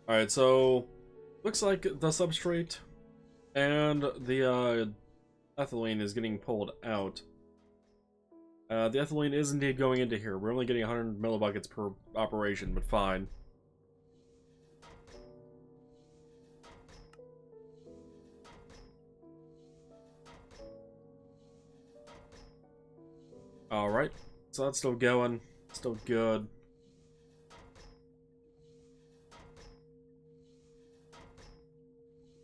Alright, so looks like the substrate and the ethylene is getting pulled out. The ethylene is indeed going into here. We're only getting 100 millibuckets per operation, but fine. Alright, so that's still going. Still good.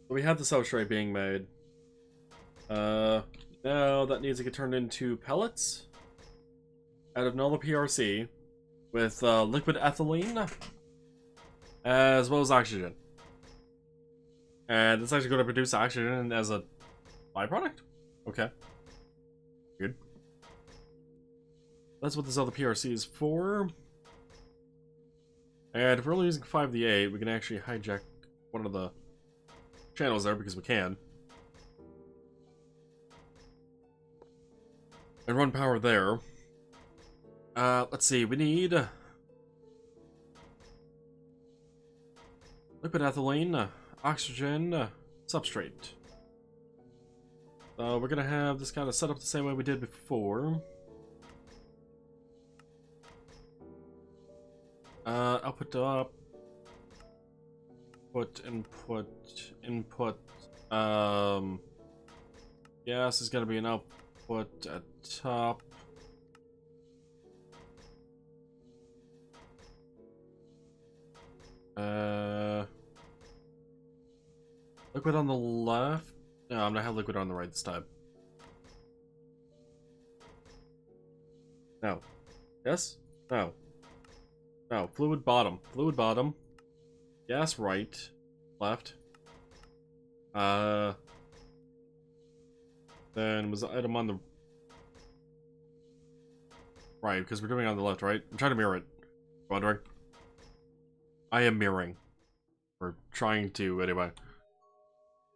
We have the substrate being made. Now that needs to get turned into pellets out of Nova PRC with liquid ethylene as well as oxygen. And it's actually going to produce oxygen as a byproduct? Okay. Good. That's what this other PRC is for. And if we're only using 5D8, we can actually hijack one of the channels there because we can. And run power there. Let's see, we need liquid ethylene, oxygen, substrate. We're gonna have this kind of set up the same way we did before. Output to up. Input. Gas is gonna be an output at top. Liquid on the left. No, I'm gonna have liquid on the right this time. No. Yes? No. No. Fluid bottom. Fluid bottom. Gas right. Left. Then was the item on the right, because we're doing it on the left, right? I'm trying to mirror it. Wondering. I am mirroring. Or trying to, anyway.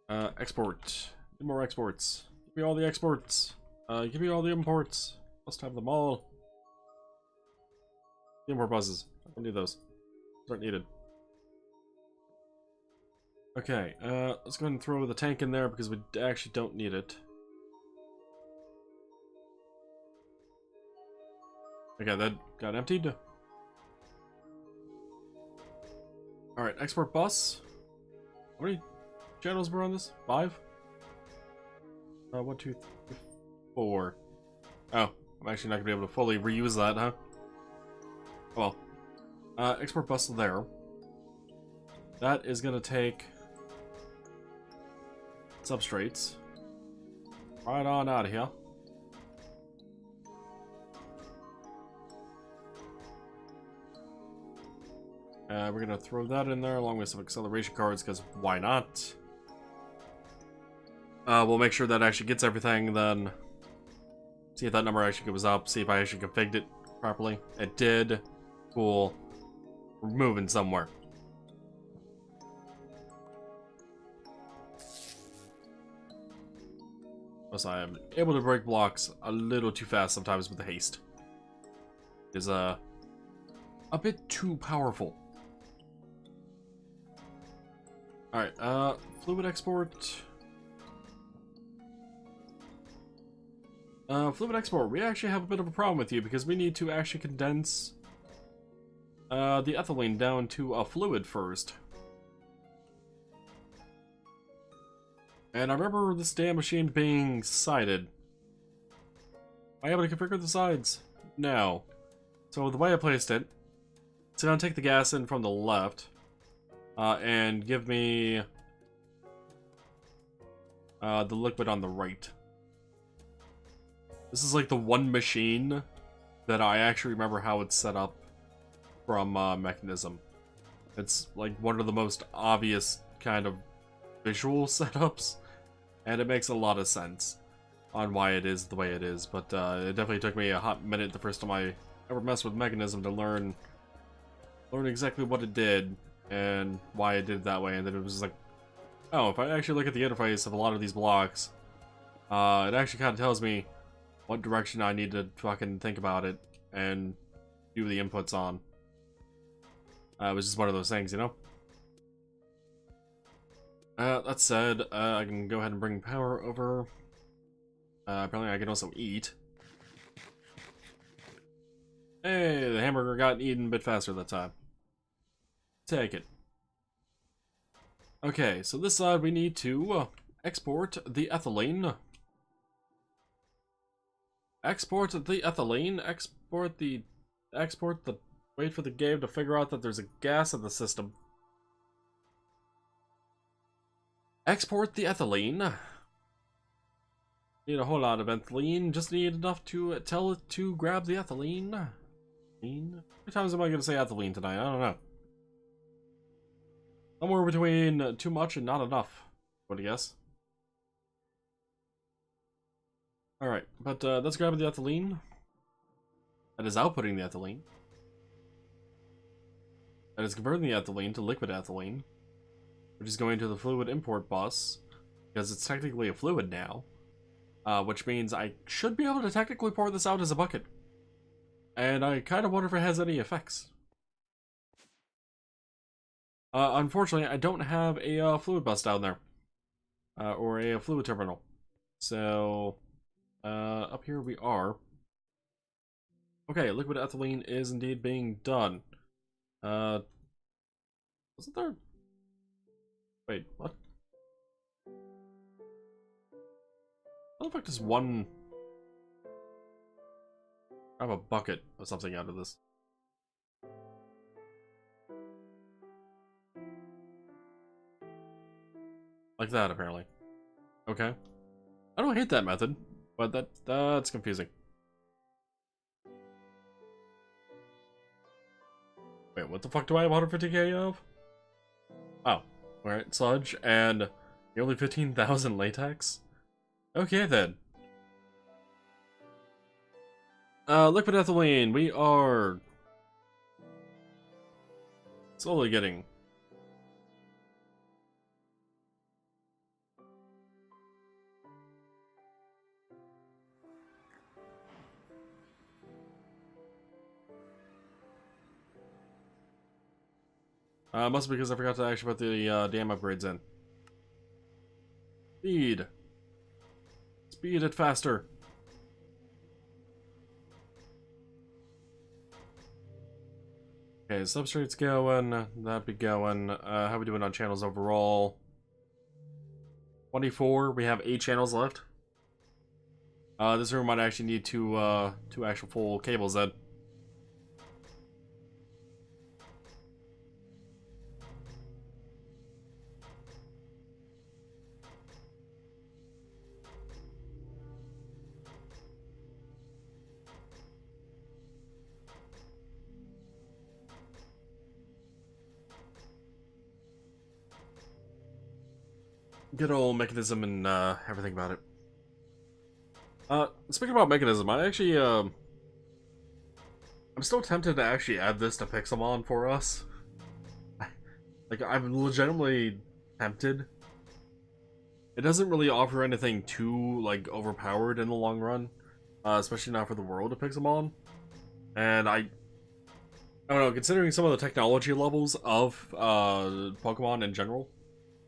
Export. Need more exports. Give me all the exports. Give me all the imports. Must have them all. The import buses. I don't need those. Those aren't needed. Okay, let's go ahead and throw the tank in there because we actually don't need it. Okay, that got emptied. Alright, export bus. How many channels were on this? 5? 1, 2, 3, 4. Oh, I'm actually not gonna be able to fully reuse that, huh? Oh well. Export bus there. That is gonna take substrates right on out of here. We're gonna throw that in there along with some acceleration cards because why not? We'll make sure that actually gets everything, then see if that number actually goes up, see if I actually configured it properly. It did. Cool. We're moving somewhere. Plus, I am able to break blocks a little too fast sometimes with the haste. It is a bit too powerful. Alright, fluid export. Fluid export, we actually have a bit of a problem with you because we need to actually condense the ethylene down to a fluid first. And I remember this damn machine being sided. Am I able to configure the sides? No. So the way I placed it, it's gonna take the gas in from the left, and give me the liquid on the right. This is like the one machine that I actually remember how it's set up from Mechanism. It's like one of the most obvious kind of visual setups, and it makes a lot of sense on why it is the way it is, but it definitely took me a hot minute the first time I ever messed with Mechanism to learn exactly what it did and why it did it that way, and then it was just like, oh, if I actually look at the interface of a lot of these blocks, it actually kind of tells me what direction I need to fucking think about it and do the inputs on. It was just one of those things, you know? That said, I can go ahead and bring power over. Apparently I can also eat. Hey, the hamburger got eaten a bit faster that time. Take it. Okay, so this side we need to export the ethylene. Export the ethylene. Export the... Wait for the game to figure out that there's a gas in the system. Export the ethylene. Need a whole lot of ethylene. Just need enough to tell it to grab the ethylene. How many times am I going to say ethylene tonight? I don't know. Somewhere between too much and not enough, what do you guess? Alright, but let's grab the ethylene. That is outputting the ethylene. That is converting the ethylene to liquid ethylene, which is going to the fluid import bus, because it's technically a fluid now. Which means I should be able to technically pour this out as a bucket. And I kind of wonder if it has any effects. Unfortunately, I don't have a fluid bus down there. Or a fluid terminal. So, up here we are. Okay, liquid ethylene is indeed being done. Wasn't there... Wait, what? How the fuck does one... grab a bucket or something out of this? Like that, apparently. Okay. I don't hate that method, but that's confusing. Wait, what the fuck do I have 150k of? Oh, alright, sludge, and nearly 15,000 latex? Okay, then. Liquid ethylene, we are... slowly getting... must be because I forgot to actually put the dam upgrades in. Speed. Speed it faster. Okay, substrate's going. That'd be going. How we doing on channels overall? 24. We have 8 channels left. This room might actually need two actual full cables then. Good old mechanism and everything about it. Speaking about mechanism, I actually I'm still tempted to actually add this to Pixelmon for us. Like, I'm legitimately tempted. It doesn't really offer anything too like overpowered in the long run, especially not for the world of Pixelmon. And I don't know, considering some of the technology levels of Pokemon in general,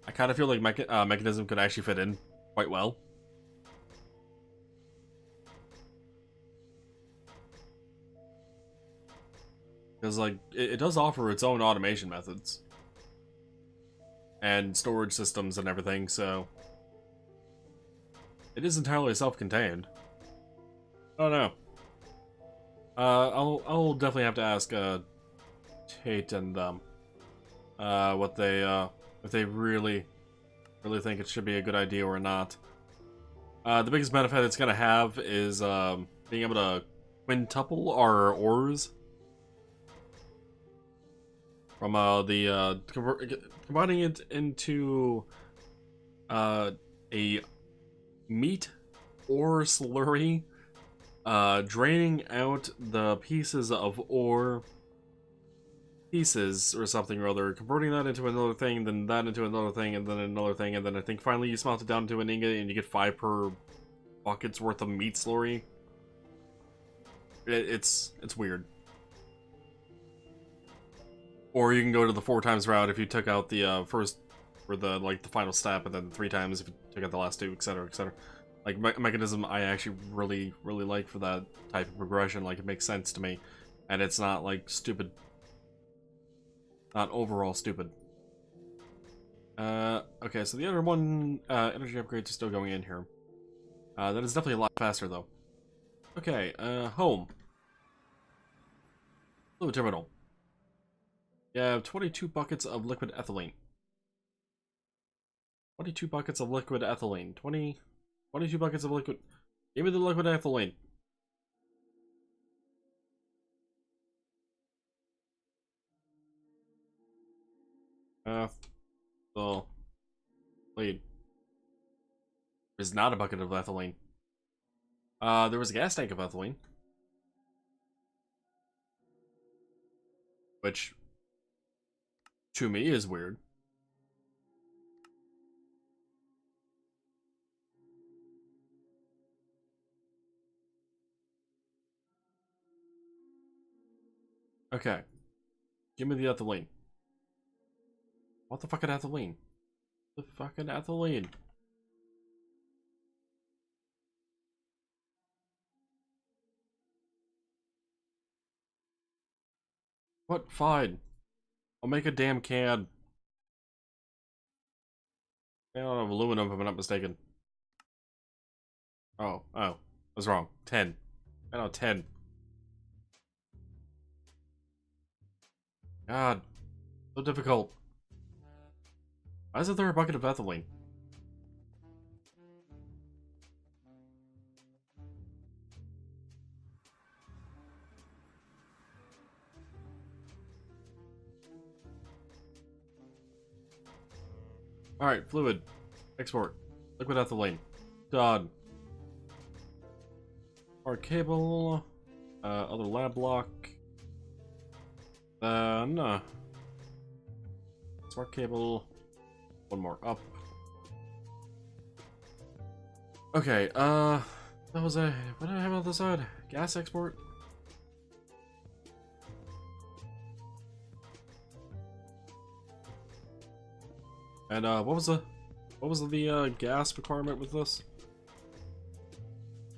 I kind of feel like Mechanism could actually fit in quite well. Because, like, it does offer its own automation methods. And storage systems and everything, so... it is entirely self-contained. I don't know. I'll definitely have to ask, Tate and them, what they, if they really think it should be a good idea or not. The biggest benefit it's gonna have is being able to quintuple our ores from combining it into a meat ore slurry, draining out the pieces of ore or something or other, converting that into another thing, then that into another thing, and then another thing, and then I think finally you smelt it down into an ingot and you get 5 per bucket's worth of meat slurry. It's weird. Or you can go to the 4 times route if you took out the first for the like the final step, and then 3 times if you took out the last 2, etc., etc. Like mechanism, I actually really like for that type of progression. Like it makes sense to me, and it's not like stupid, not overall stupid. Okay, so the other one energy upgrades are still going in here. That is definitely a lot faster though. Okay, home. Fluid terminal. You have 22 buckets of liquid ethylene. 22 buckets of liquid ethylene. 22 buckets of liquid. Give me the liquid ethylene. The lead. There's not a bucket of ethylene. There was a gas tank of ethylene. Which, to me, is weird. Okay. Give me the ethylene. What the fucking ethylene? The fucking ethylene. What? Fine. I'll make a damn can. I don't have aluminum if I'm not mistaken. Oh, I was wrong. 10. I know, 10. God. So difficult. Why isn't there a bucket of ethylene? Alright, fluid. Export. Liquid ethylene. Done. Our cable. Other lab block. No. Smart cable. One more up. Okay, that was a... What did I have on the side? Gas export? And, what was the gas requirement with this?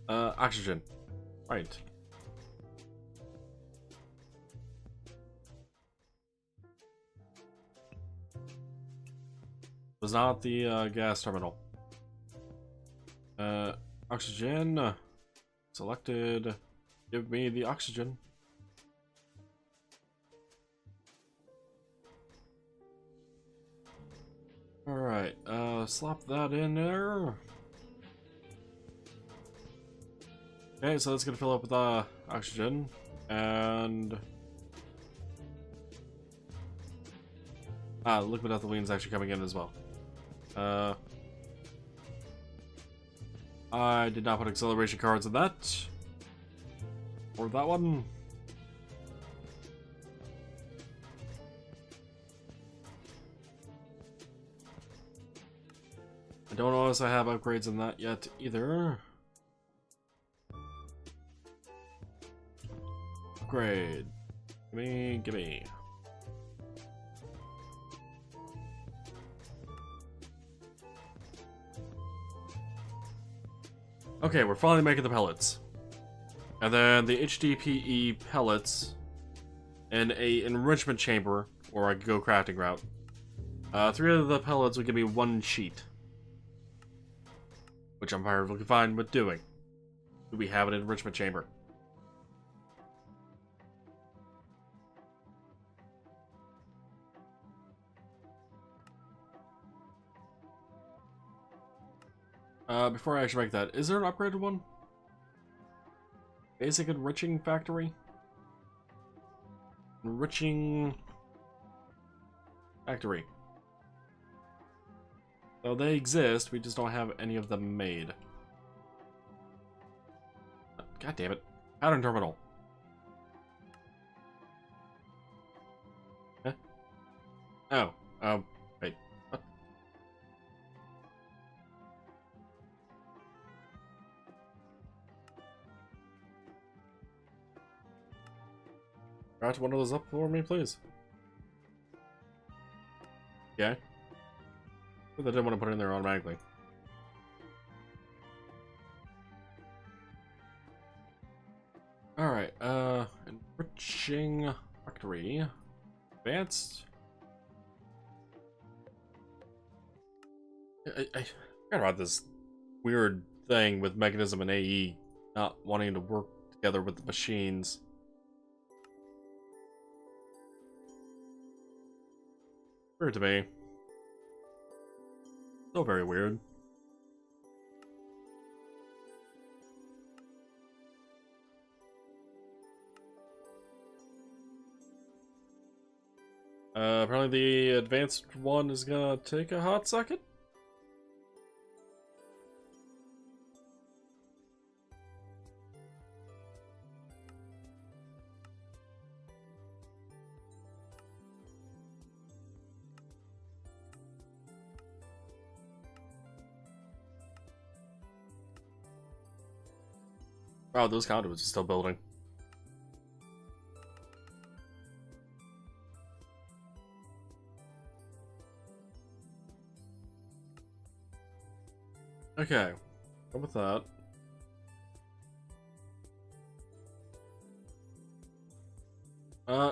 Oxygen. Right. Was not the, gas terminal. Oxygen. Selected. Give me the oxygen. Alright, slop that in there. Okay, so that's gonna fill up with oxygen, and liquid ethylene is actually coming in as well. I did not put acceleration cards in that, or that one. I don't know if I have upgrades in that yet either. Upgrade. Gimme. Okay, we're finally making the pellets. And then the HDPE pellets in a enrichment chamber, or I could go crafting route. 3 of the pellets will give me 1 sheet. Which I'm perfectly fine with doing. Do we have an enrichment chamber? Before I actually make that, is there an upgraded one? Basic enriching factory? Enriching factory. So they exist, we just don't have any of them made. God damn it. Pattern terminal. Huh? Oh, wait. What? Craft one of those up for me, please. Okay. But they didn't want to put it in there automatically. Alright, enriching factory. Advanced. I forgot about this weird thing with Mechanism and AE not wanting to work together with the machines. Weird to me. Still very weird. Apparently the advanced one is gonna take a hot second. Wow, those conduits are still building. Okay, go with that.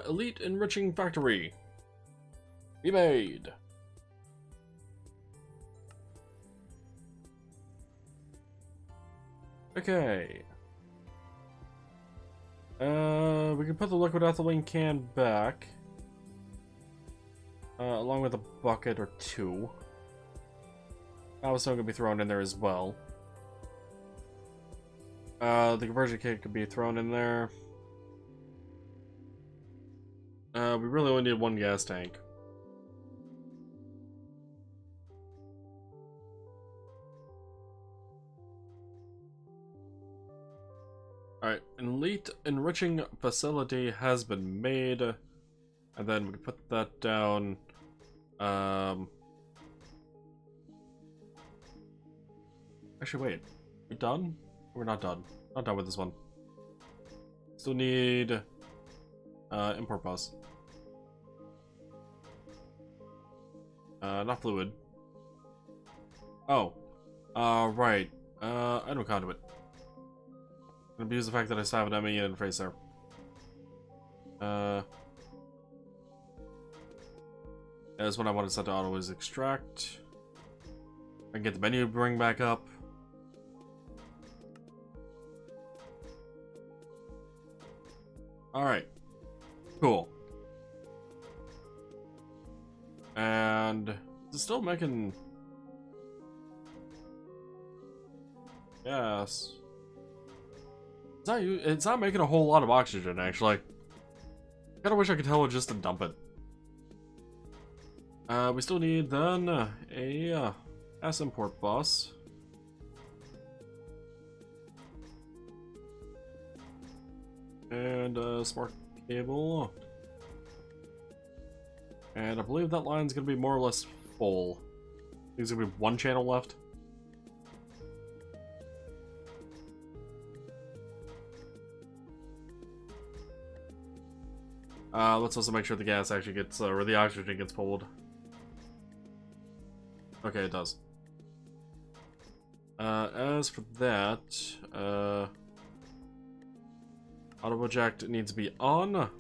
Elite Enriching Factory. Be made. Okay. We can put the liquid ethylene can back. Along with a bucket or two. I was still gonna be thrown in there as well. The conversion kit could be thrown in there. We really only need one gas tank. Alright, elite enriching facility has been made. And then we can put that down. Actually, wait. We done? We're not done. Not done with this one. Still need import bus. Not fluid. Oh. Right. Item conduit. I'm gonna use the fact that I still have an ME interface there. That's what I want to set to auto is extract. I can get the menu bring back up. Alright. Cool. And it's still making gas. It's not making a whole lot of oxygen, actually. Kinda wish I could tell it just to dump it. We still need then a gas import bus. And a smart cable. And I believe that line's gonna be more or less full. I think there's gonna be one channel left. Let's also make sure the gas actually gets, or the oxygen gets pulled. Okay, it does. As for that, auto eject needs to be on.